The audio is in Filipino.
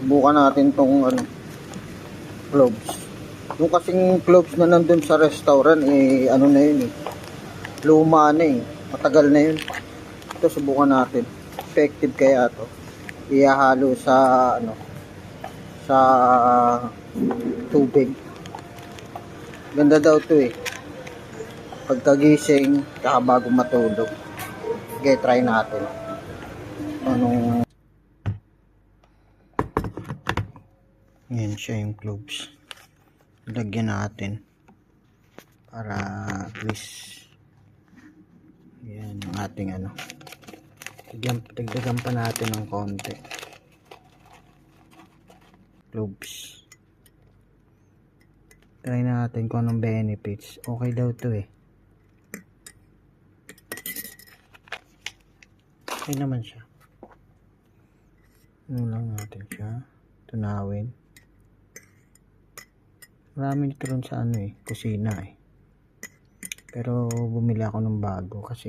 Subukan natin tong ano, cloves. Yung kasing cloves na nandun sa restaurant, ano na yun luma na matagal na yun. Ito, subukan natin. Effective kaya to. Ihahalo sa ano, sa tubig. Ganda daw to pagkagising tsaka bago matulog. Okay, try natin. Yan siya yung cloves. Lagyan natin para at least yan yung ating ano. Dagdagan pa natin ng konti cloves. Try natin kung anong benefits. Okay daw to okay naman siya. Ano lang natin siya tunawin. Marami nito rin sa ano kusina pero bumili ako ng bago kasi